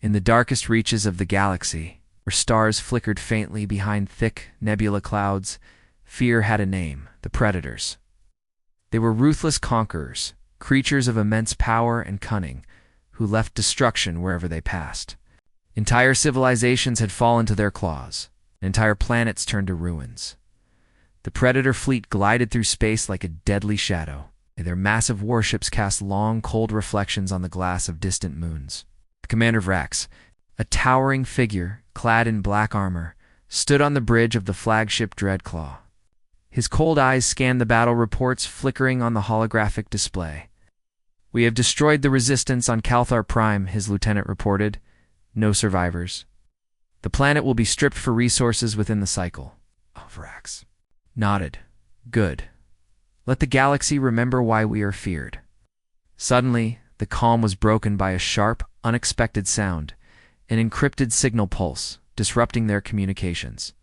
In the darkest reaches of the galaxy, where stars flickered faintly behind thick nebula clouds, fear had a name: the Predators. They were ruthless conquerors, creatures of immense power and cunning, who left destruction wherever they passed. Entire civilizations had fallen to their claws, and entire planets turned to ruins. The Predator fleet glided through space like a deadly shadow, and their massive warships cast long, cold reflections on the glass of distant moons. Commander Vrax, a towering figure clad in black armor, stood on the bridge of the flagship Dreadclaw. His cold eyes scanned the battle reports flickering on the holographic display. "We have destroyed the resistance on Calthar Prime," his lieutenant reported. "No survivors. The planet will be stripped for resources within the cycle." Vrax nodded. "Good. Let the galaxy remember why we are feared." Suddenly, the calm was broken by a sharp, unexpected sound, an encrypted signal pulse, disrupting their communications.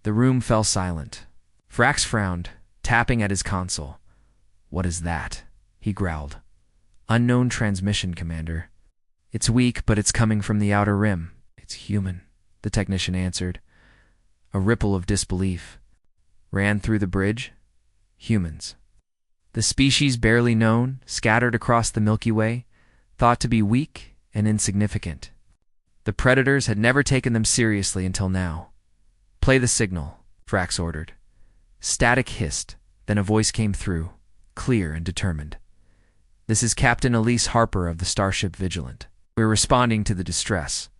The room fell silent. Vrax frowned, tapping at his console. "What is that?" he growled. "Unknown transmission, Commander. It's weak, but it's coming from the outer rim." "It's human," the technician answered. A ripple of disbelief ran through the bridge. Humans. The species barely known, scattered across the Milky Way, thought to be weak and insignificant. The Predators had never taken them seriously until now. "Play the signal," Vrax ordered. Static hissed, then a voice came through, clear and determined. "This is Captain Elise Harper of the starship Vigilant. We're responding to the distress.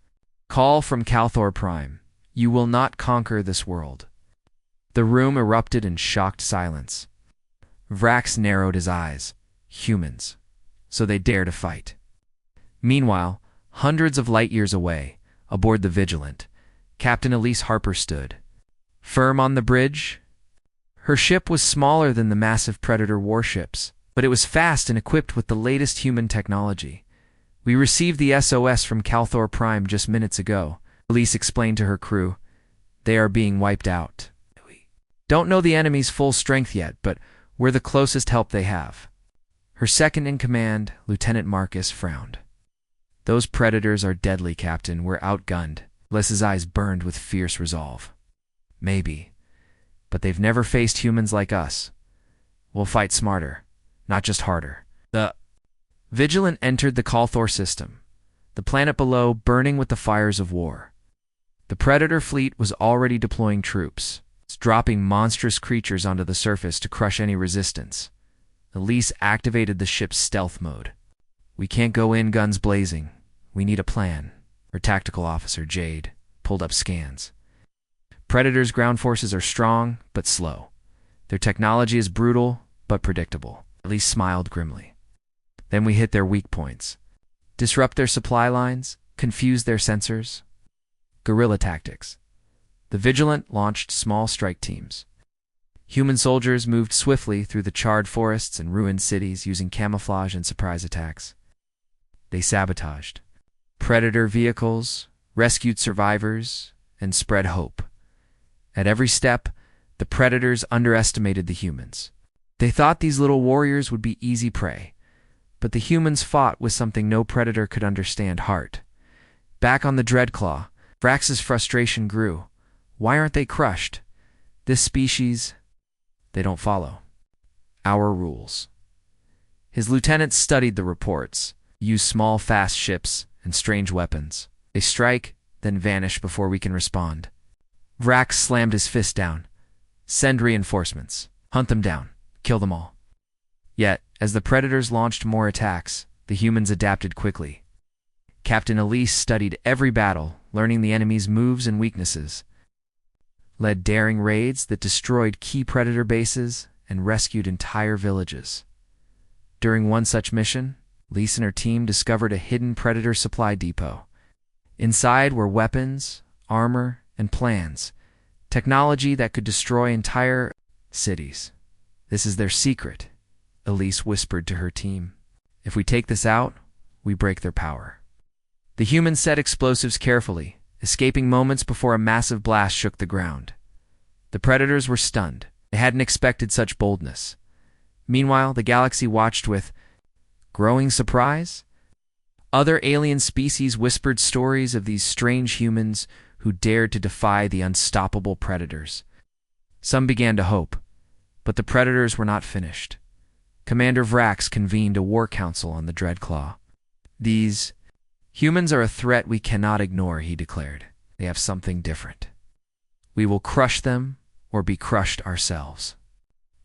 Call from Calthar Prime. You will not conquer this world." The room erupted in shocked silence. Vrax narrowed his eyes. Humans. So they dare to fight. Meanwhile, hundreds of light years away, aboard the Vigilant, Captain Elise Harper stood. Firm on the bridge. Her ship was smaller than the massive Predator warships, but it was fast and equipped with the latest human technology. "We received the SOS from Calthar Prime just minutes ago," Elise explained to her crew. "They are being wiped out. We don't know the enemy's full strength yet, but we're the closest help they have." Her second-in-command, Lieutenant Marcus, frowned. "Those Predators are deadly, Captain. We're outgunned." Lisa's eyes burned with fierce resolve. "Maybe, but they've never faced humans like us. We'll fight smarter, not just harder." The Vigilant entered the Calthar system, the planet below burning with the fires of war. The Predator fleet was already deploying troops, dropping monstrous creatures onto the surface to crush any resistance. Elise activated the ship's stealth mode. "We can't go in guns blazing. We need a plan." Her tactical officer, Jade, pulled up scans. "Predator's ground forces are strong, but slow. Their technology is brutal, but predictable." Elise smiled grimly. "Then we hit their weak points. Disrupt their supply lines, confuse their sensors." Guerrilla tactics. The Vigilant launched small strike teams. Human soldiers moved swiftly through the charred forests and ruined cities using camouflage and surprise attacks. They sabotaged Predator vehicles, rescued survivors, and spread hope. At every step, the Predators underestimated the humans. They thought these little warriors would be easy prey, but the humans fought with something no Predator could understand: heart. Back on the Dreadclaw, Vrax's frustration grew. Why aren't they crushed? This species, they don't follow our rules. His lieutenants studied the reports, used small, fast ships and strange weapons. They strike, then vanish before we can respond. Vrax slammed his fist down. "Send reinforcements. Hunt them down. Kill them all." Yet, as the Predators launched more attacks, the humans adapted quickly. Captain Elise studied every battle, learning the enemy's moves and weaknesses, led daring raids that destroyed key Predator bases and rescued entire villages. During one such mission, Elise and her team discovered a hidden Predator supply depot. Inside were weapons, armor, and plans, technology that could destroy entire cities. "This is their secret," Elise whispered to her team. "If we take this out, we break their power." The humans set explosives carefully, escaping moments before a massive blast shook the ground. The Predators were stunned. They hadn't expected such boldness. Meanwhile, the galaxy watched with growing surprise. Other alien species whispered stories of these strange humans who dared to defy the unstoppable predators. Some began to hope, but the predators were not finished. Commander Vrax convened a war council on the Dreadclaw. "These humans are a threat we cannot ignore," he declared. "They have something different. We will crush them or be crushed ourselves."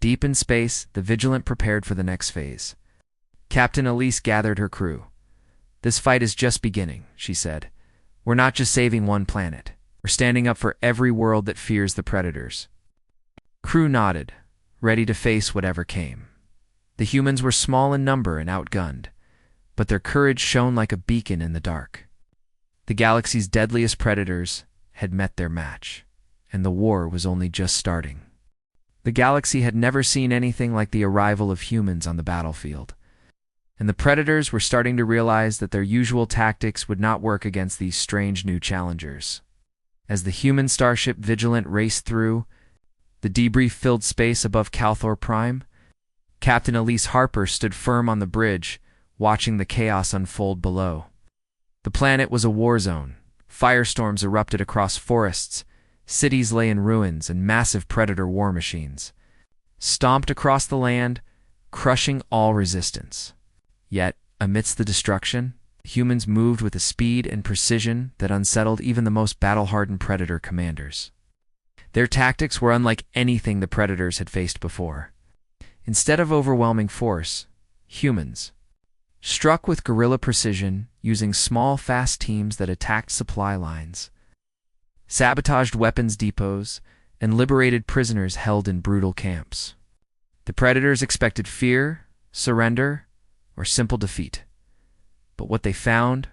Deep in space, the Vigilant prepared for the next phase. Captain Elise gathered her crew. "This fight is just beginning," she said. "We're not just saving one planet. We're standing up for every world that fears the predators." Crew nodded, ready to face whatever came. The humans were small in number and outgunned, but their courage shone like a beacon in the dark. The galaxy's deadliest predators had met their match, and the war was only just starting. The galaxy had never seen anything like the arrival of humans on the battlefield, and the predators were starting to realize that their usual tactics would not work against these strange new challengers. As the human starship Vigilant raced through the debris-filled space above Calthor Prime, Captain Elise Harper stood firm on the bridge, watching the chaos unfold below. The planet was a war zone. Firestorms erupted across forests, cities lay in ruins, and massive predator war machines stomped across the land, crushing all resistance. Yet, amidst the destruction, humans moved with a speed and precision that unsettled even the most battle-hardened predator commanders. Their tactics were unlike anything the predators had faced before. Instead of overwhelming force, humans struck with guerrilla precision, using small, fast teams that attacked supply lines, sabotaged weapons depots, and liberated prisoners held in brutal camps. The predators expected fear, surrender, or simple defeat. But what they found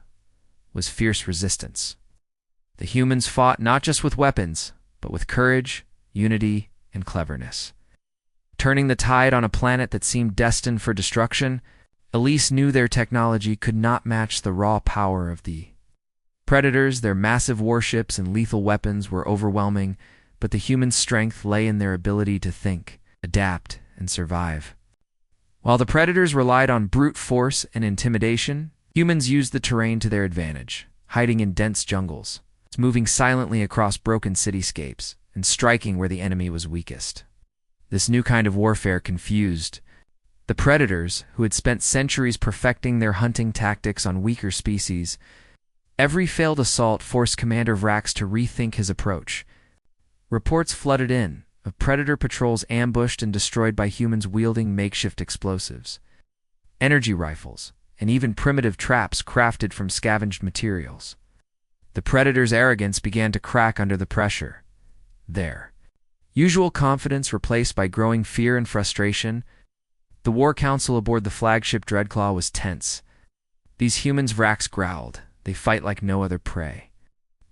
was fierce resistance. The humans fought not just with weapons, but with courage, unity, and cleverness. Turning the tide on a planet that seemed destined for destruction, Elise knew their technology could not match the raw power of the predators. Their massive warships and lethal weapons were overwhelming, but the human strength lay in their ability to think, adapt, and survive. While the predators relied on brute force and intimidation, humans used the terrain to their advantage, hiding in dense jungles, moving silently across broken cityscapes, and striking where the enemy was weakest. This new kind of warfare confused the predators, who had spent centuries perfecting their hunting tactics on weaker species. Every failed assault forced Commander Vrax to rethink his approach. Reports flooded in of predator patrols ambushed and destroyed by humans wielding makeshift explosives, energy rifles, and even primitive traps crafted from scavenged materials. The predators' arrogance began to crack under the pressure. Their usual confidence replaced by growing fear and frustration. The war council aboard the flagship Dreadclaw was tense. "These humans," Vrax growled, "they fight like no other prey.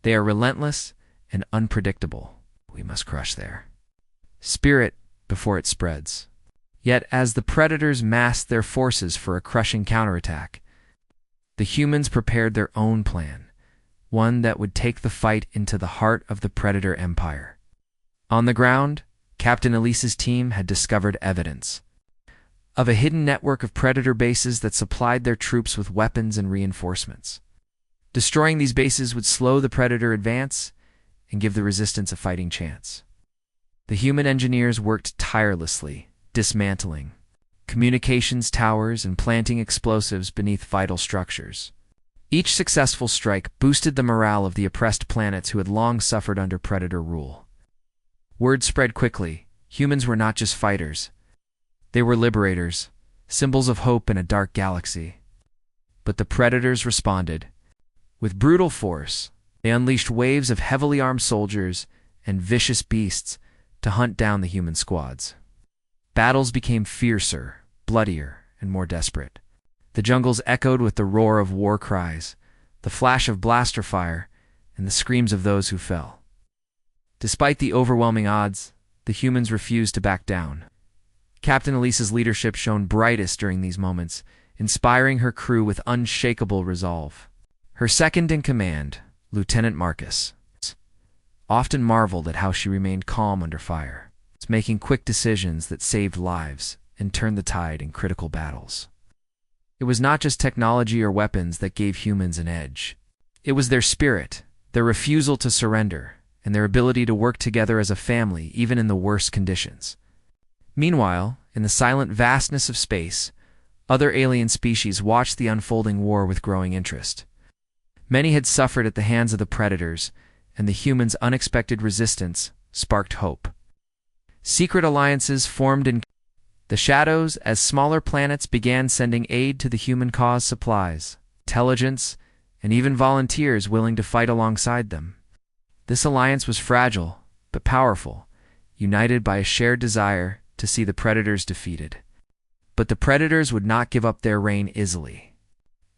They are relentless and unpredictable. We must crush their spirit before it spreads." Yet as the predators massed their forces for a crushing counterattack, the humans prepared their own plan, one that would take the fight into the heart of the predator empire. On the ground, Captain Elise's team had discovered evidence of a hidden network of predator bases that supplied their troops with weapons and reinforcements. Destroying these bases would slow the predator advance and give the resistance a fighting chance. The human engineers worked tirelessly, dismantling communications towers and planting explosives beneath vital structures. Each successful strike boosted the morale of the oppressed planets who had long suffered under predator rule. Word spread quickly. Humans were not just fighters. They were liberators, symbols of hope in a dark galaxy. But the predators responded. With brutal force, they unleashed waves of heavily armed soldiers and vicious beasts to hunt down the human squads. Battles became fiercer, bloodier, and more desperate. The jungles echoed with the roar of war cries, the flash of blaster fire, and the screams of those who fell. Despite the overwhelming odds, the humans refused to back down. Captain Elise's leadership shone brightest during these moments, inspiring her crew with unshakable resolve. Her second-in-command, Lieutenant Marcus, often marveled at how she remained calm under fire, making quick decisions that saved lives and turned the tide in critical battles. It was not just technology or weapons that gave humans an edge. It was their spirit, their refusal to surrender, and their ability to work together as a family even in the worst conditions. Meanwhile, in the silent vastness of space, other alien species watched the unfolding war with growing interest. Many had suffered at the hands of the predators, and the humans' unexpected resistance sparked hope. Secret alliances formed in the shadows as smaller planets began sending aid to the human-caused supplies, intelligence, and even volunteers willing to fight alongside them. This alliance was fragile, but powerful, united by a shared desire to see the predators defeated. But the predators would not give up their reign easily.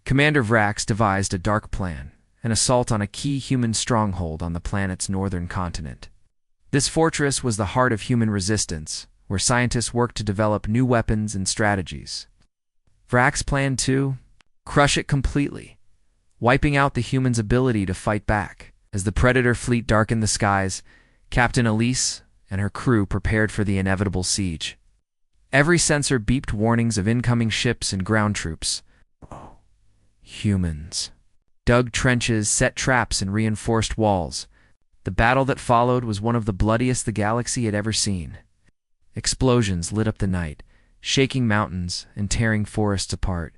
Commander Vrax devised a dark plan, an assault on a key human stronghold on the planet's northern continent. This fortress was the heart of human resistance, where scientists worked to develop new weapons and strategies. Vrax planned to crush it completely, wiping out the humans' ability to fight back. As the Predator fleet darkened the skies, Captain Elise and her crew prepared for the inevitable siege. Every sensor beeped warnings of incoming ships and ground troops. Humans dug trenches, set traps, and reinforced walls. The battle that followed was one of the bloodiest the galaxy had ever seen. Explosions lit up the night, shaking mountains and tearing forests apart.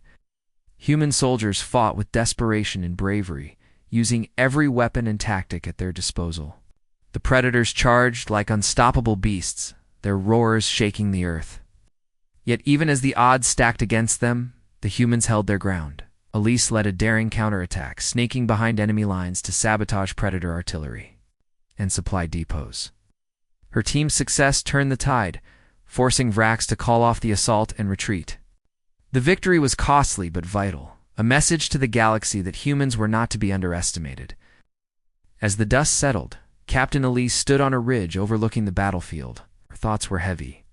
Human soldiers fought with desperation and bravery, using every weapon and tactic at their disposal. The predators charged like unstoppable beasts, their roars shaking the earth. Yet even as the odds stacked against them, the humans held their ground. Elise led a daring counterattack, snaking behind enemy lines to sabotage predator artillery and supply depots. Her team's success turned the tide, forcing Vrax to call off the assault and retreat. The victory was costly but vital, a message to the galaxy that humans were not to be underestimated. As the dust settled, Captain Elise stood on a ridge overlooking the battlefield. Her thoughts were heavy.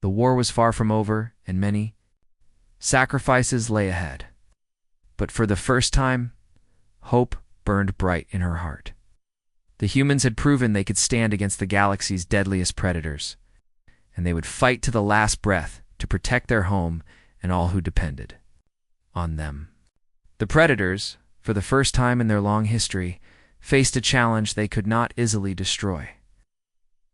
The war was far from over, and many sacrifices lay ahead. But for the first time, hope burned bright in her heart. The humans had proven they could stand against the galaxy's deadliest predators, and they would fight to the last breath to protect their home and all who depended on them. The predators, for the first time in their long history, faced a challenge they could not easily destroy.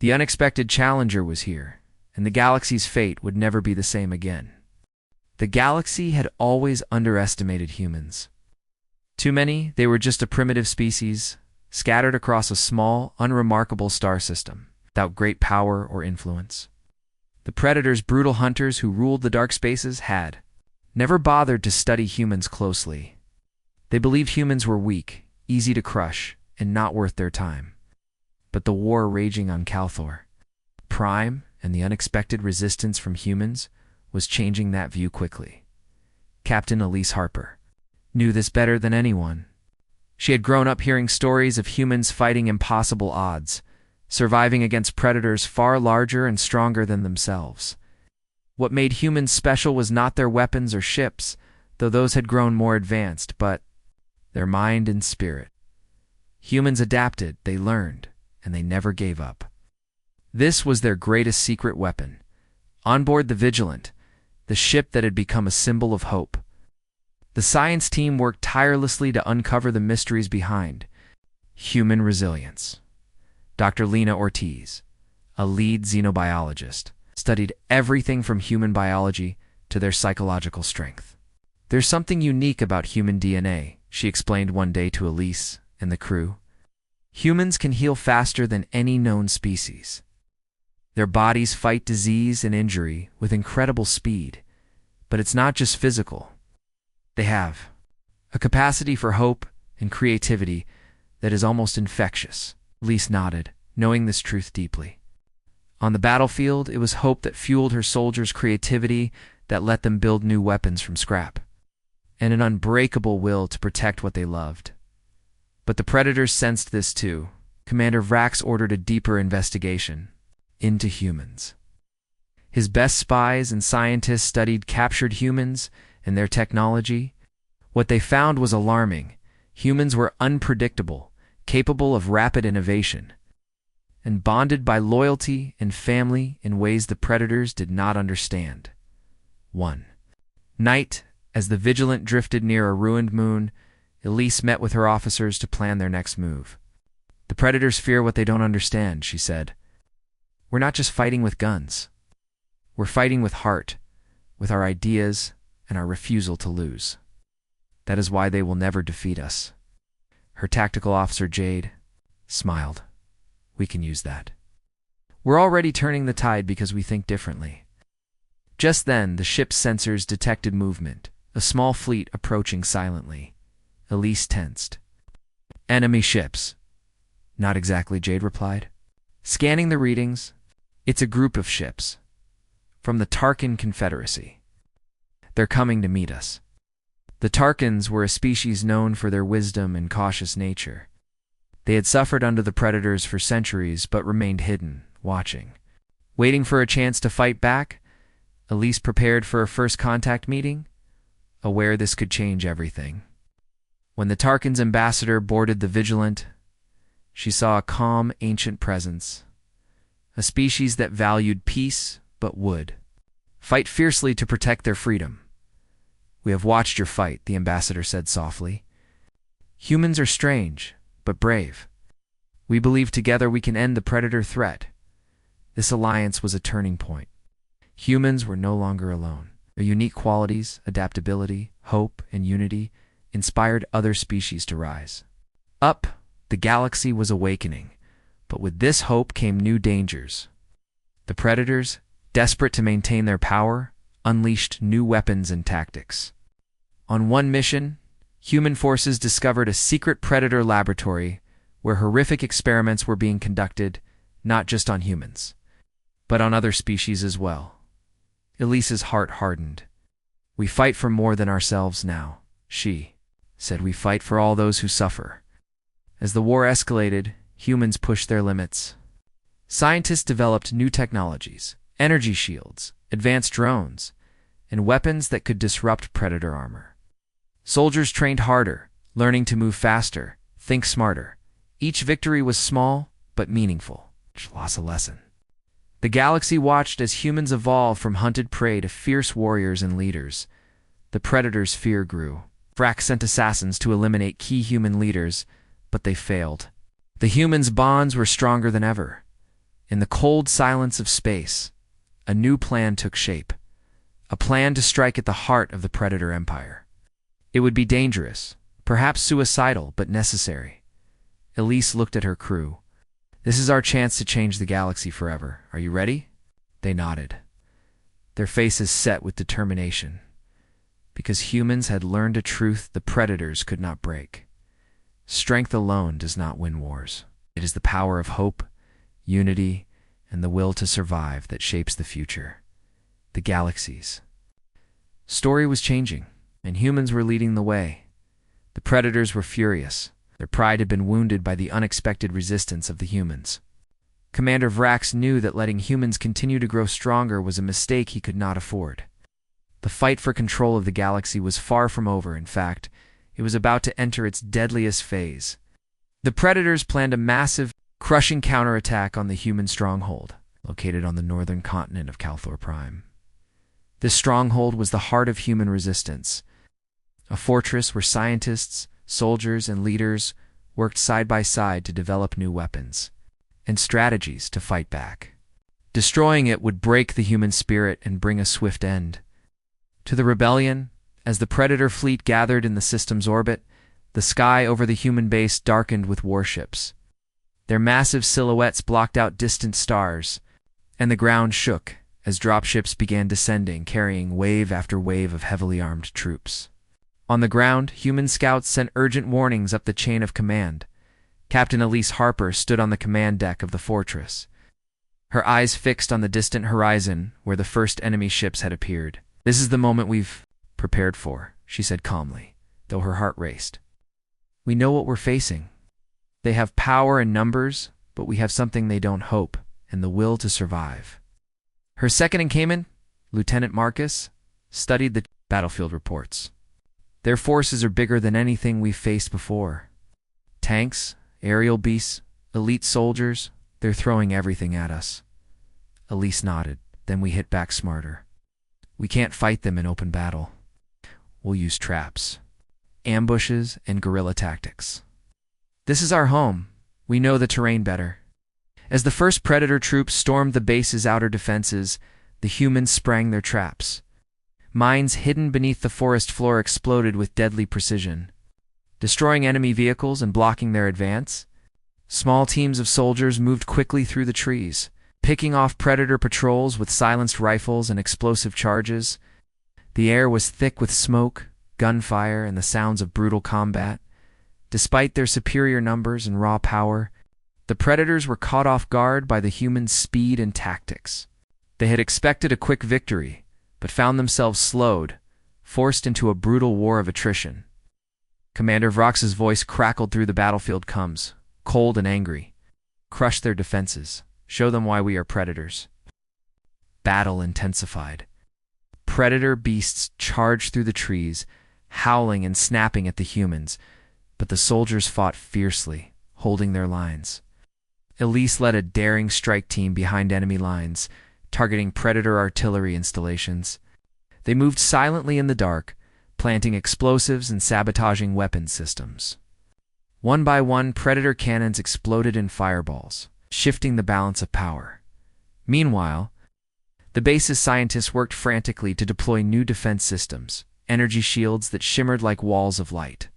The unexpected challenger was here, and the galaxy's fate would never be the same again. The galaxy had always underestimated humans. Too many, they were just a primitive species, scattered across a small, unremarkable star system, without great power or influence. The predators' brutal hunters who ruled the dark spaces had never bothered to study humans closely. They believed humans were weak, easy to crush, and not worth their time. But the war raging on Calthor, Prime, and the unexpected resistance from humans was changing that view quickly. Captain Elise Harper knew this better than anyone. She had grown up hearing stories of humans fighting impossible odds, surviving against predators far larger and stronger than themselves. What made humans special was not their weapons or ships, though those had grown more advanced, but their mind and spirit. Humans adapted, they learned, and they never gave up. This was their greatest secret weapon. On board the Vigilant, the ship that had become a symbol of hope, the science team worked tirelessly to uncover the mysteries behind human resilience. Dr. Lena Ortiz, a lead xenobiologist, studied everything from human biology to their psychological strength. There's something unique about human DNA, she explained one day to Elise and the crew. Humans can heal faster than any known species. Their bodies fight disease and injury with incredible speed, but it's not just physical. They have a capacity for hope and creativity that is almost infectious. Elise nodded, knowing this truth deeply. On the battlefield, it was hope that fueled her soldiers' creativity that let them build new weapons from scrap, and an unbreakable will to protect what they loved. But the predators sensed this too. Commander Vrax ordered a deeper investigation into humans. His best spies and scientists studied captured humans and their technology. What they found was alarming. Humans were unpredictable, capable of rapid innovation, and bonded by loyalty and family in ways the predators did not understand. One night, As the Vigilant drifted near a ruined moon, Elise met with her officers to plan their next move. "The Predators fear what they don't understand," she said. "We're not just fighting with guns. We're fighting with heart, with our ideas, and our refusal to lose. That is why they will never defeat us." Her tactical officer, Jade, smiled. "We can use that. We're already turning the tide because we think differently." Just then, the ship's sensors detected movement, a small fleet approaching silently. Elise tensed. "Enemy ships." "Not exactly," Jade replied. Scanning the readings, "It's a group of ships. From the Tarkin Confederacy. They're coming to meet us." The Tarkins were a species known for their wisdom and cautious nature. They had suffered under the Predators for centuries but remained hidden, watching. Waiting for a chance to fight back, Elise prepared for a first contact meeting, aware this could change everything. When the Tarkin's ambassador boarded the Vigilant, she saw a calm, ancient presence, a species that valued peace but would fight fiercely to protect their freedom. "We have watched your fight," the ambassador said softly. "Humans are strange, but brave. We believe together we can end the Predator threat." This alliance was a turning point. Humans were no longer alone. Their unique qualities, adaptability, hope, and unity inspired other species to rise. Up, the galaxy was awakening, but with this hope came new dangers. The Predators, desperate to maintain their power, unleashed new weapons and tactics. On one mission, human forces discovered a secret Predator laboratory where horrific experiments were being conducted, not just on humans, but on other species as well. Elise's heart hardened. "We fight for more than ourselves now," she said. "We fight for all those who suffer." As the war escalated, humans pushed their limits. Scientists developed new technologies, energy shields, advanced drones, and weapons that could disrupt Predator armor. Soldiers trained harder, learning to move faster, think smarter. Each victory was small, but meaningful. Each loss a lesson. The galaxy watched as humans evolved from hunted prey to fierce warriors and leaders. The Predators' fear grew. Vrack sent assassins to eliminate key human leaders, but they failed. The humans' bonds were stronger than ever. In the cold silence of space, a new plan took shape. A plan to strike at the heart of the Predator Empire. It would be dangerous, perhaps suicidal, but necessary. Elise looked at her crew. "This is our chance to change the galaxy forever. Are you ready?" They nodded, their faces set with determination. Because humans had learned a truth the Predators could not break. Strength alone does not win wars. It is the power of hope, unity, and the will to survive that shapes the future. The galaxy's story was changing, and humans were leading the way. The Predators were furious. Their pride had been wounded by the unexpected resistance of the humans. Commander Vrax knew that letting humans continue to grow stronger was a mistake he could not afford. The fight for control of the galaxy was far from over. In fact, it was about to enter its deadliest phase. The Predators planned a massive, crushing counterattack on the human stronghold, located on the northern continent of Calthor Prime. This stronghold was the heart of human resistance, a fortress where scientists, soldiers, and leaders worked side by side to develop new weapons and strategies to fight back. Destroying it would break the human spirit and bring a swift end to the rebellion. As the Predator fleet gathered in the system's orbit, the sky over the human base darkened with warships. Their massive silhouettes blocked out distant stars, and the ground shook as dropships began descending, carrying wave after wave of heavily armed troops. On the ground, human scouts sent urgent warnings up the chain of command. Captain Elise Harper stood on the command deck of the fortress, her eyes fixed on the distant horizon where the first enemy ships had appeared. "This is the moment we've prepared for," she said calmly, though her heart raced. "We know what we're facing. They have power and numbers, but we have something they don't: hope and the will to survive." Her second-in-command, Lieutenant Marcus, studied the battlefield reports. "Their forces are bigger than anything we've faced before. Tanks, aerial beasts, elite soldiers, they're throwing everything at us." Elise nodded. "Then we hit back smarter. We can't fight them in open battle. will use traps, ambushes, and guerrilla tactics. This is our home. We know the terrain better. As the first predator troops stormed the base's outer defenses, the humans sprang their traps. Mines hidden beneath the forest floor exploded with deadly precision, destroying enemy vehicles and blocking their advance. Small teams of soldiers moved quickly through the trees, picking off predator patrols with silenced rifles and explosive charges. The air was thick with smoke, gunfire, and the sounds of brutal combat. Despite their superior numbers and raw power, the predators were caught off guard by the humans' speed and tactics. They had expected a quick victory, but found themselves slowed, forced into a brutal war of attrition. Commander Vrox's voice crackled through the battlefield. Comes, cold and angry. Crush their defenses. Show them why we are predators. Battle intensified. Predator beasts charged through the trees, howling and snapping at the humans, but the soldiers fought fiercely, holding their lines. Elise led a daring strike team behind enemy lines, targeting predator artillery installations. They moved silently in the dark, planting explosives and sabotaging weapons systems. One by one, predator cannons exploded in fireballs, shifting the balance of power. Meanwhile, the base's scientists worked frantically to deploy new defense systems, energy shields that shimmered like walls of light,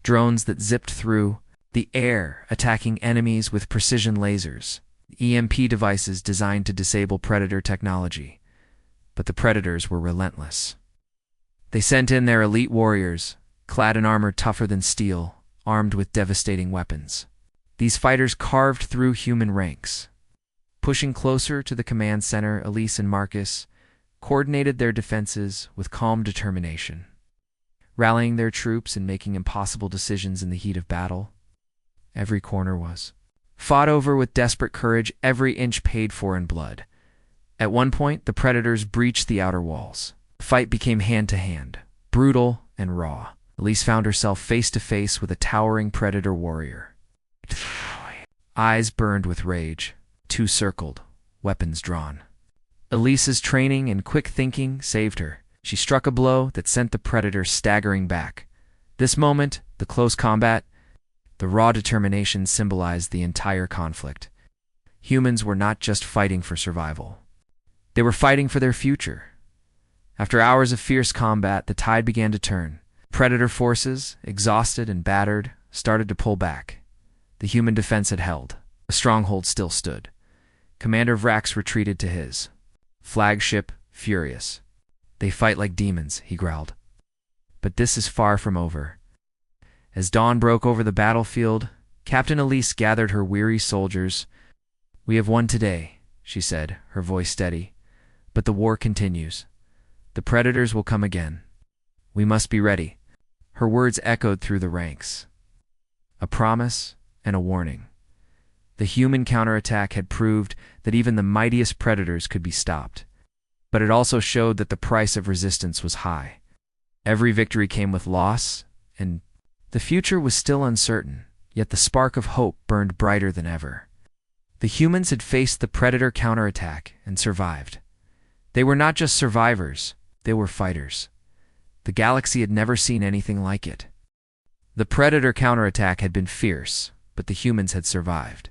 drones that zipped through the air, attacking enemies with precision lasers, EMP devices designed to disable predator technology. But the predators were relentless. They sent in their elite warriors, clad in armor tougher than steel, armed with devastating weapons. These fighters carved through human ranks. Pushing closer to the command center, Elise and Marcus coordinated their defenses with calm determination, rallying their troops and making impossible decisions in the heat of battle. Every corner was fought over with desperate courage, every inch paid for in blood. At one point, the predators breached the outer walls. The fight became hand-to-hand, brutal and raw. Elise found herself face-to-face with a towering predator warrior. Eyes burned with rage, two circled, weapons drawn. Elise's training and quick thinking saved her. She struck a blow that sent the predator staggering back. This moment, the close combat, the raw determination symbolized the entire conflict. Humans were not just fighting for survival. They were fighting for their future. After hours of fierce combat, the tide began to turn. Predator forces, exhausted and battered, started to pull back. The human defense had held. The stronghold still stood. Commander Vrax retreated to his flagship, furious. "They fight like demons," he growled. "But this is far from over." As dawn broke over the battlefield, Captain Elise gathered her weary soldiers. "We have won today," she said, her voice steady. "But the war continues. The predators will come again. We must be ready." Her words echoed through the ranks. A promise and a warning. The human counterattack had proved that even the mightiest predators could be stopped. But it also showed that the price of resistance was high. Every victory came with loss, and the future was still uncertain, yet the spark of hope burned brighter than ever. The humans had faced the predator counterattack and survived. They were not just survivors, they were fighters. The galaxy had never seen anything like it. The predator counterattack had been fierce, but the humans had survived.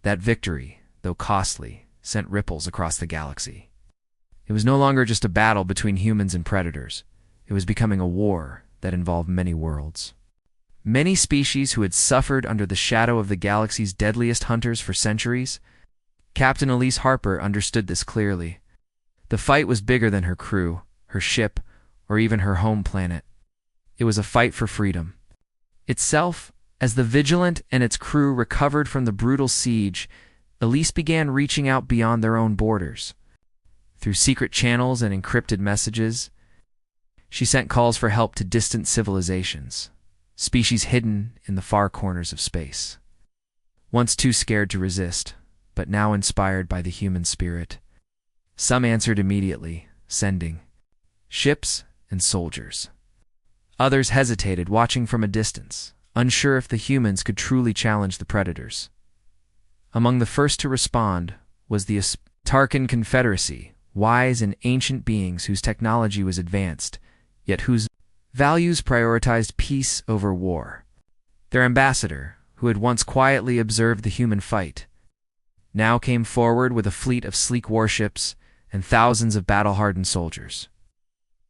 That victory, though costly, sent ripples across the galaxy. It was no longer just a battle between humans and predators. It was becoming a war that involved many worlds. Many species who had suffered under the shadow of the galaxy's deadliest hunters for centuries. Captain Elise Harper understood this clearly. The fight was bigger than her crew, her ship, or even her home planet. It was a fight for freedom itself. As the Vigilant and its crew recovered from the brutal siege, Elise began reaching out beyond their own borders. Through secret channels and encrypted messages, she sent calls for help to distant civilizations, species hidden in the far corners of space. Once too scared to resist, but now inspired by the human spirit, some answered immediately, sending ships and soldiers. Others hesitated, watching from a distance, unsure if the humans could truly challenge the predators. Among the first to respond was the Tarkin Confederacy, wise and ancient beings whose technology was advanced, yet whose values prioritized peace over war. Their ambassador, who had once quietly observed the human fight, now came forward with a fleet of sleek warships and thousands of battle-hardened soldiers.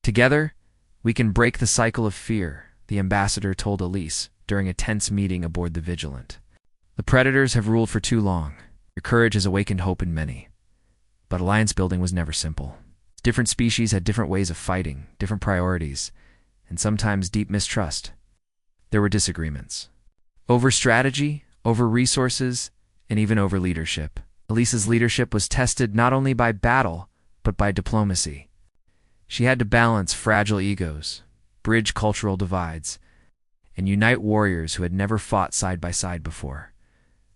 "Together, we can break the cycle of fear," the ambassador told Elise during a tense meeting aboard the Vigilant. "The Predators have ruled for too long. Your courage has awakened hope in many." But alliance building was never simple. Different species had different ways of fighting, different priorities, and sometimes deep mistrust. There were disagreements. Over strategy, over resources, and even over leadership. Elise's leadership was tested not only by battle, but by diplomacy. She had to balance fragile egos, bridge cultural divides, and unite warriors who had never fought side by side before.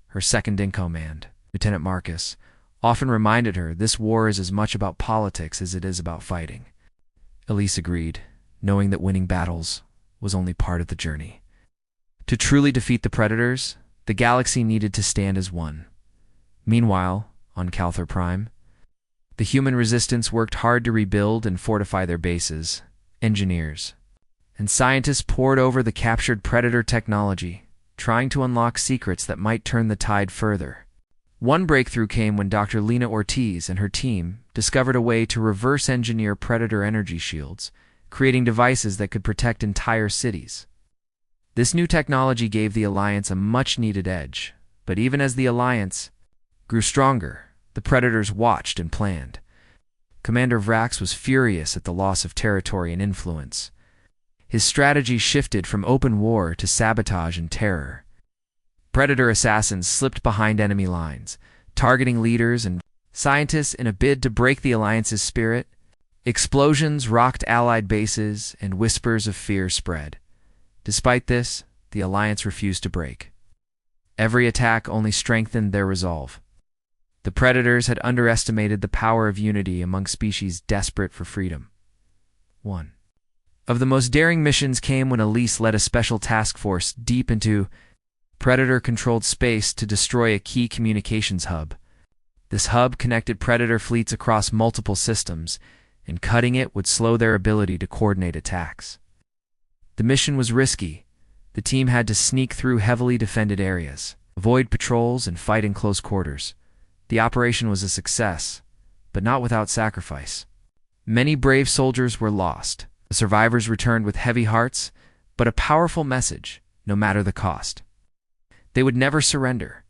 Her second-in-command, Lieutenant Marcus, often reminded her this war is as much about politics as it is about fighting. Elise agreed, knowing that winning battles was only part of the journey. To truly defeat the Predators, the galaxy needed to stand as one. Meanwhile, on Calthor Prime, the human resistance worked hard to rebuild and fortify their bases. Engineers and scientists pored over the captured Predator technology, trying to unlock secrets that might turn the tide further. One breakthrough came when Dr. Lena Ortiz and her team discovered a way to reverse-engineer Predator energy shields, creating devices that could protect entire cities. This new technology gave the Alliance a much-needed edge, but even as the Alliance grew stronger, the Predators watched and planned. Commander Vrax was furious at the loss of territory and influence. His strategy shifted from open war to sabotage and terror. Predator assassins slipped behind enemy lines, targeting leaders and scientists in a bid to break the Alliance's spirit. Explosions rocked Allied bases, and whispers of fear spread. Despite this, the Alliance refused to break. Every attack only strengthened their resolve. The Predators had underestimated the power of unity among species desperate for freedom. One of the most daring missions came when Elise led a special task force deep into Predator-controlled space to destroy a key communications hub. This hub connected Predator fleets across multiple systems, and cutting it would slow their ability to coordinate attacks. The mission was risky. The team had to sneak through heavily defended areas, avoid patrols, and fight in close quarters. The operation was a success, but not without sacrifice. Many brave soldiers were lost. The survivors returned with heavy hearts, but a powerful message, no matter the cost. They would never surrender.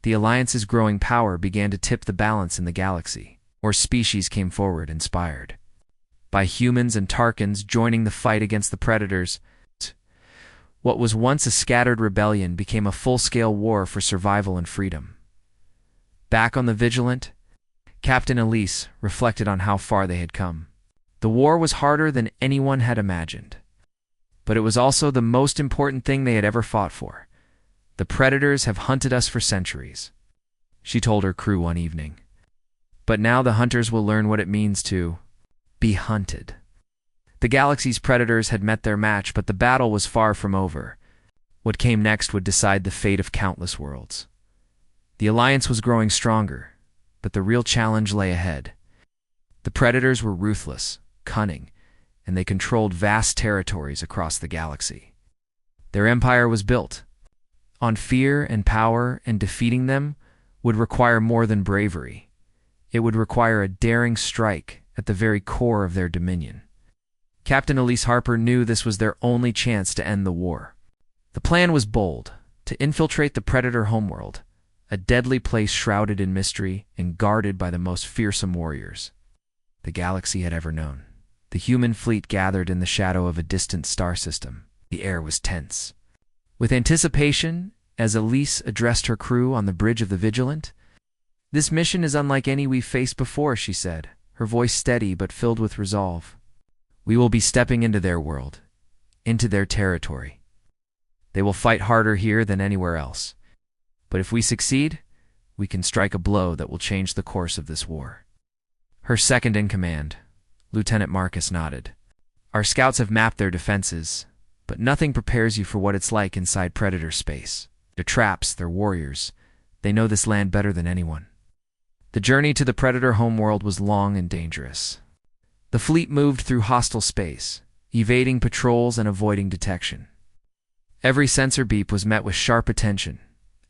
The Alliance's growing power began to tip the balance in the galaxy. More species came forward, inspired by humans and Tarkans joining the fight against the Predators. What was once a scattered rebellion became a full-scale war for survival and freedom. Back on the Vigilant, Captain Elise reflected on how far they had come. The war was harder than anyone had imagined, but it was also the most important thing they had ever fought for. "The Predators have hunted us for centuries," she told her crew one evening. "But now the hunters will learn what it means to be hunted." The galaxy's Predators had met their match, but the battle was far from over. What came next would decide the fate of countless worlds. The Alliance was growing stronger, but the real challenge lay ahead. The Predators were ruthless, cunning, and they controlled vast territories across the galaxy. Their empire was built on fear and power, and defeating them would require more than bravery. It would require a daring strike at the very core of their dominion. Captain Elise Harper knew this was their only chance to end the war. The plan was bold: to infiltrate the Predator homeworld, a deadly place shrouded in mystery and guarded by the most fearsome warriors the galaxy had ever known. The human fleet gathered in the shadow of a distant star system. The air was tense with anticipation as Elise addressed her crew on the bridge of the Vigilant. "This mission is unlike any we've faced before," she said, her voice steady but filled with resolve. "We will be stepping into their world, into their territory. They will fight harder here than anywhere else. But if we succeed, we can strike a blow that will change the course of this war." Her second-in-command, Lieutenant Marcus, nodded. "Our scouts have mapped their defenses, but nothing prepares you for what it's like inside Predator space. Their traps, their warriors, they know this land better than anyone." The journey to the Predator homeworld was long and dangerous. The fleet moved through hostile space, evading patrols and avoiding detection. Every sensor beep was met with sharp attention,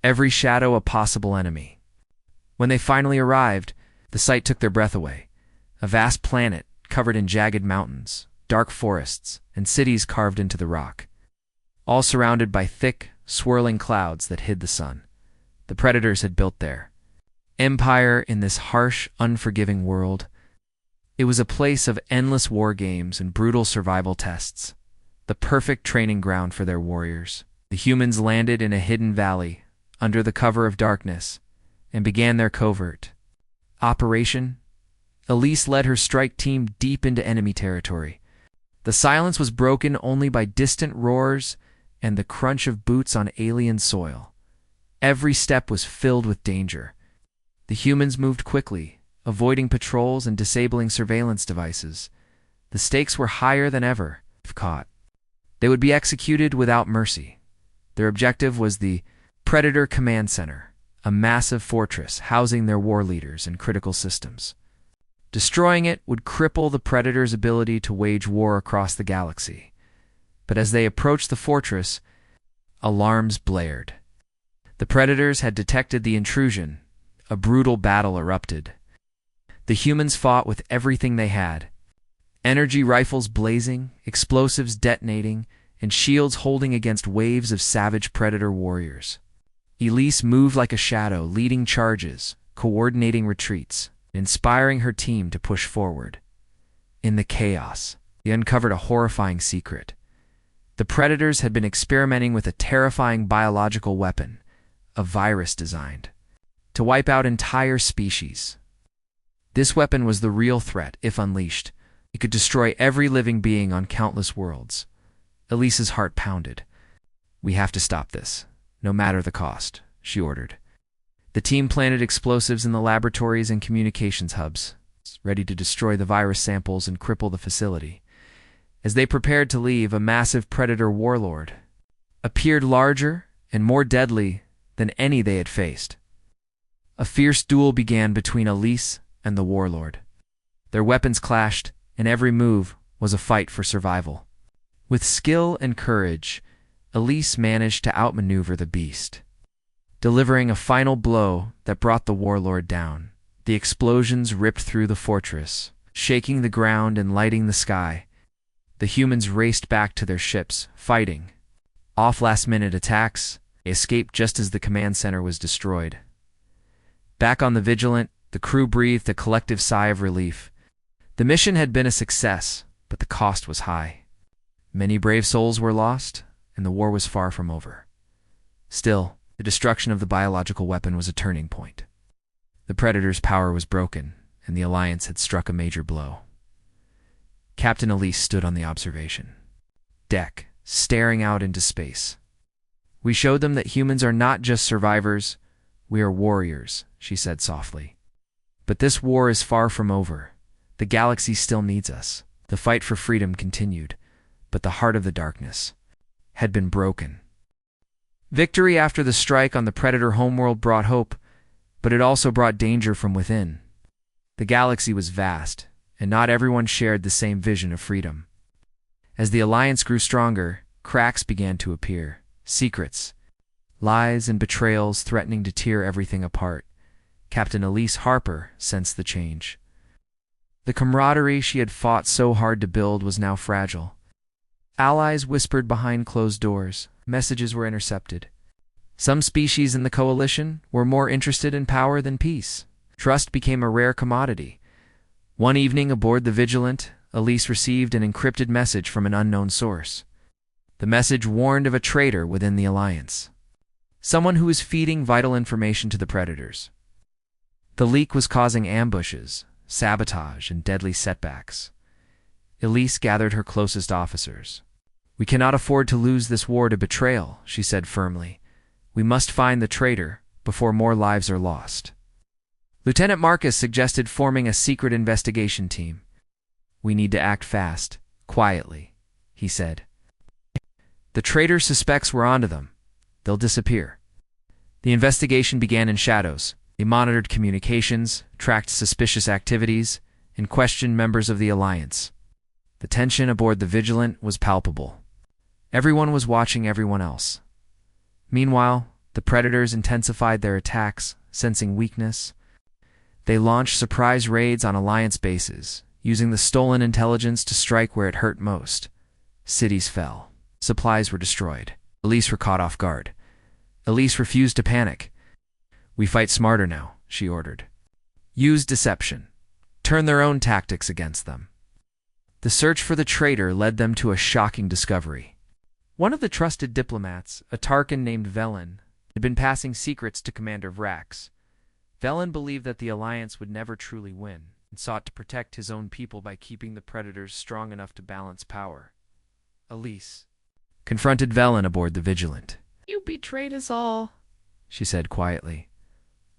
every shadow a possible enemy. When they finally arrived, the sight took their breath away. A vast planet covered in jagged mountains, dark forests, and cities carved into the rock, all surrounded by thick, swirling clouds that hid the sun. The predators had built their empire in this harsh, unforgiving world. It was a place of endless war games and brutal survival tests, the perfect training ground for their warriors. The humans landed in a hidden valley, under the cover of darkness, and began their covert operation. Elise led her strike team deep into enemy territory. The silence was broken only by distant roars and the crunch of boots on alien soil. Every step was filled with danger. The humans moved quickly, avoiding patrols and disabling surveillance devices. The stakes were higher than ever. If caught, they would be executed without mercy. Their objective was the Predator Command Center, a massive fortress housing their war leaders and critical systems. Destroying it would cripple the Predator's ability to wage war across the galaxy. But as they approached the fortress, alarms blared. The Predators had detected the intrusion. A brutal battle erupted. The humans fought with everything they had: energy rifles blazing, explosives detonating, and shields holding against waves of savage Predator warriors. Elise moved like a shadow, leading charges, coordinating retreats, inspiring her team to push forward. In the chaos, they uncovered a horrifying secret. The Predators had been experimenting with a terrifying biological weapon, a virus designed to wipe out entire species. This weapon was the real threat. If unleashed, it could destroy every living being on countless worlds. Elise's heart pounded. "We have to stop this, no matter the cost," she ordered. The team planted explosives in the laboratories and communications hubs, ready to destroy the virus samples and cripple the facility. As they prepared to leave, a massive Predator warlord appeared, larger and more deadly than any they had faced. A fierce duel began between Elise and the warlord. Their weapons clashed, and every move was a fight for survival. With skill and courage, Elise managed to outmaneuver the beast, delivering a final blow that brought the warlord down. The explosions ripped through the fortress, shaking the ground and lighting the sky. The humans raced back to their ships, fighting off last-minute attacks. They escaped just as the command center was destroyed. Back on the Vigilant, the crew breathed a collective sigh of relief. The mission had been a success, but the cost was high. Many brave souls were lost, and the war was far from over. Still, the destruction of the biological weapon was a turning point. The Predator's power was broken, and the Alliance had struck a major blow. Captain Elise stood on the observation deck, staring out into space. "We showed them that humans are not just survivors, we are warriors," she said softly. "But this war is far from over. The galaxy still needs us." The fight for freedom continued, but the heart of the darkness had been broken. Victory after the strike on the Predator homeworld brought hope, but it also brought danger from within. The galaxy was vast, and not everyone shared the same vision of freedom. As the Alliance grew stronger, cracks began to appear, secrets, lies, and betrayals threatening to tear everything apart. Captain Elise Harper sensed the change. The camaraderie she had fought so hard to build was now fragile. Allies whispered behind closed doors. Messages were intercepted. Some species in the coalition were more interested in power than peace. Trust became a rare commodity. One evening aboard the Vigilant, Elise received an encrypted message from an unknown source. The message warned of a traitor within the Alliance, someone who was feeding vital information to the Predators. The leak was causing ambushes, sabotage, and deadly setbacks. Elise gathered her closest officers. "We cannot afford to lose this war to betrayal," she said firmly. "We must find the traitor before more lives are lost." Lieutenant Marcus suggested forming a secret investigation team. "We need to act fast, quietly," he said. "The traitor suspects we're onto them. They'll disappear." The investigation began in shadows. They monitored communications, tracked suspicious activities, and questioned members of the Alliance. The tension aboard the Vigilant was palpable. Everyone was watching everyone else. Meanwhile, the Predators intensified their attacks, sensing weakness. They launched surprise raids on Alliance bases, using the stolen intelligence to strike where it hurt most. Cities fell. Supplies were destroyed. Elise were caught off guard. Elise refused to panic. "We fight smarter now," she ordered. "Use deception. Turn their own tactics against them." The search for the traitor led them to a shocking discovery. One of the trusted diplomats, a Tarkin named Velen, had been passing secrets to Commander Vrax. Velen believed that the Alliance would never truly win, and sought to protect his own people by keeping the Predators strong enough to balance power. Elise confronted Velen aboard the Vigilant. "You betrayed us all," she said quietly.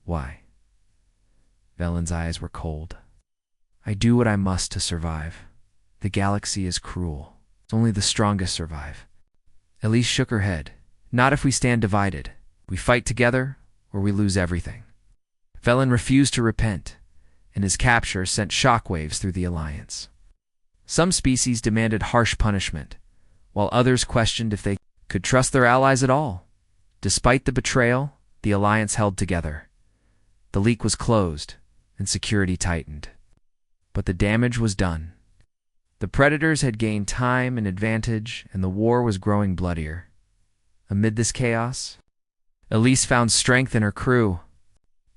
"Why?" Velen's eyes were cold. "I do what I must to survive. The galaxy is cruel. Only the strongest survive." Elise shook her head. "Not if we stand divided. We fight together, or we lose everything." Velen refused to repent, and his capture sent shockwaves through the Alliance. Some species demanded harsh punishment, while others questioned if they could trust their allies at all. Despite the betrayal, the Alliance held together. The leak was closed, and security tightened. But the damage was done. The Predators had gained time and advantage, and the war was growing bloodier. Amid this chaos, Elise found strength in her crew.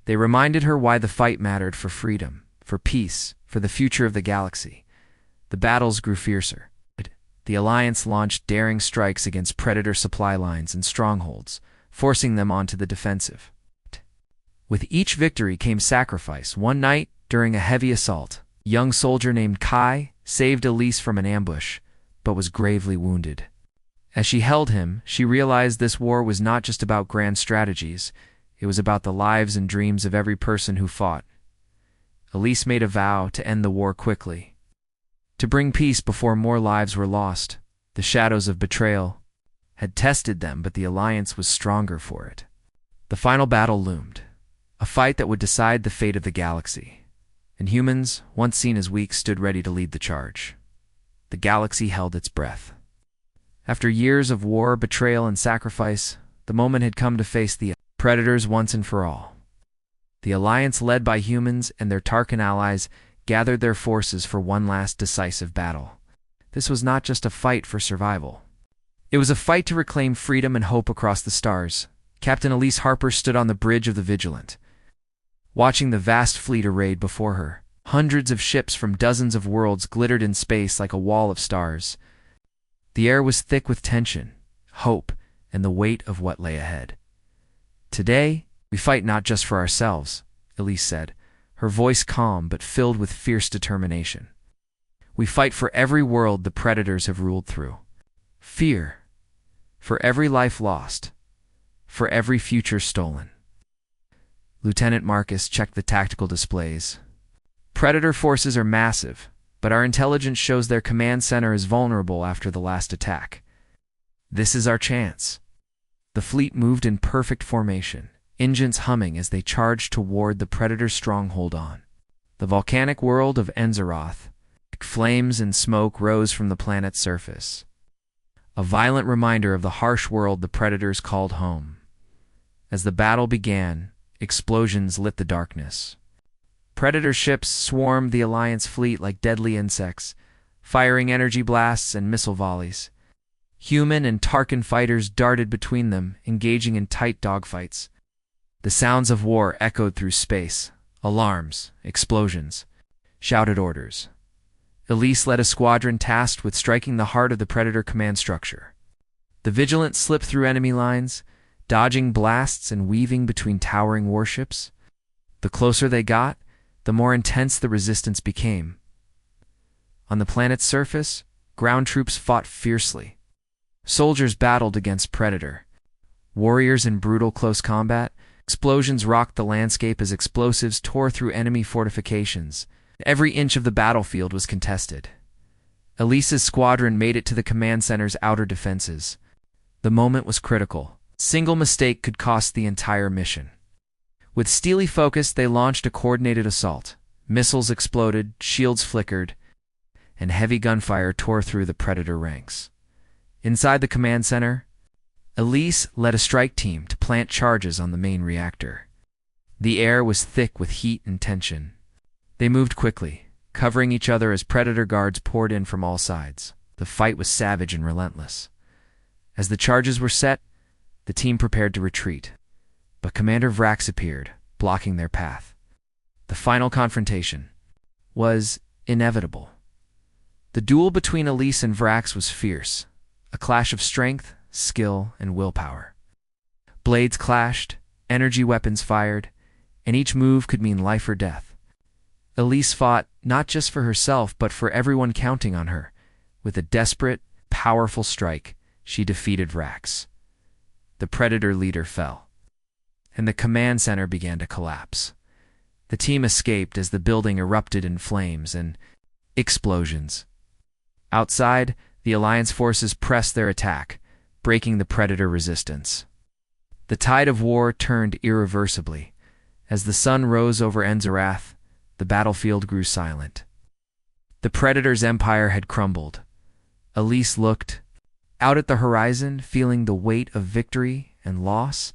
They reminded her why the fight mattered: for freedom, for peace, for the future of the galaxy. The battles grew fiercer. The Alliance launched daring strikes against Predator supply lines and strongholds, forcing them onto the defensive. With each victory came sacrifice. One night, during a heavy assault, a young soldier named Kai saved Elise from an ambush, but was gravely wounded. As she held him, she realized this war was not just about grand strategies. It was about the lives and dreams of every person who fought. Elise made a vow to end the war quickly, to bring peace before more lives were lost. The shadows of betrayal had tested them, but the Alliance was stronger for it. The final battle loomed, a fight that would decide the fate of the galaxy. And humans, once seen as weak, stood ready to lead the charge. The galaxy held its breath. After years of war, betrayal, and sacrifice, the moment had come to face the Predators once and for all. The Alliance, led by humans and their Tarkin allies, gathered their forces for one last decisive battle. This was not just a fight for survival. It was a fight to reclaim freedom and hope across the stars. Captain Elise Harper stood on the bridge of the Vigilant, watching the vast fleet arrayed before her. Hundreds of ships from dozens of worlds glittered in space like a wall of stars. The air was thick with tension, hope, and the weight of what lay ahead. "Today, we fight not just for ourselves," Elise said, her voice calm but filled with fierce determination. "We fight for every world the Predators have ruled through. Fear, for every life lost, for every future stolen." Lieutenant Marcus checked the tactical displays. "Predator forces are massive, but our intelligence shows their command center is vulnerable after the last attack. This is our chance." The fleet moved in perfect formation, engines humming as they charged toward the Predator's stronghold on the volcanic world of Enzeroth. Flames and smoke rose from the planet's surface, a violent reminder of the harsh world the Predators called home. As the battle began, explosions lit the darkness. Predator ships swarmed the Alliance fleet like deadly insects, firing energy blasts and missile volleys. Human and Tarkin fighters darted between them, engaging in tight dogfights. The sounds of war echoed through space: alarms, explosions, shouted orders. Elise led a squadron tasked with striking the heart of the Predator command structure. The Vigilant slipped through enemy lines, dodging blasts and weaving between towering warships. The closer they got, the more intense the resistance became. On the planet's surface, ground troops fought fiercely. Soldiers battled against Predator warriors in brutal close combat. Explosions rocked the landscape as explosives tore through enemy fortifications. Every inch of the battlefield was contested. Elise's squadron made it to the command center's outer defenses. The moment was critical. A single mistake could cost the entire mission. With steely focus, they launched a coordinated assault. Missiles exploded, shields flickered, and heavy gunfire tore through the Predator ranks. Inside the command center, Elise led a strike team to plant charges on the main reactor. The air was thick with heat and tension. They moved quickly, covering each other as Predator guards poured in from all sides. The fight was savage and relentless. As the charges were set, the team prepared to retreat. But Commander Vrax appeared, blocking their path. The final confrontation was inevitable. The duel between Elise and Vrax was fierce, a clash of strength, skill, and willpower. Blades clashed, energy weapons fired, and each move could mean life or death. Elise fought not just for herself but for everyone counting on her. With a desperate, powerful strike, she defeated Vrax. The Predator leader fell, and the command center began to collapse. The team escaped as the building erupted in flames and explosions. Outside, the Alliance forces pressed their attack, breaking the Predator resistance. The tide of war turned irreversibly. As the sun rose over Enzarath, the battlefield grew silent. The Predator's empire had crumbled. Elise looked out at the horizon, feeling the weight of victory and loss.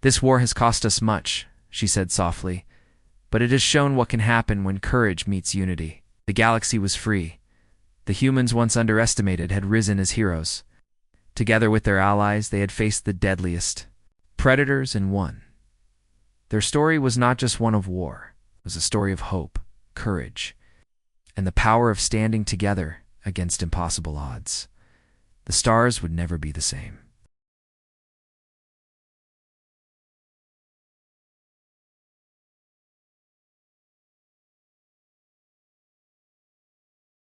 "This war has cost us much," she said softly, "but it has shown what can happen when courage meets unity." The galaxy was free. The humans once underestimated had risen as heroes. Together with their allies, they had faced the deadliest predators and won. Their story was not just one of war. It was a story of hope, courage, and the power of standing together against impossible odds. The stars would never be the same.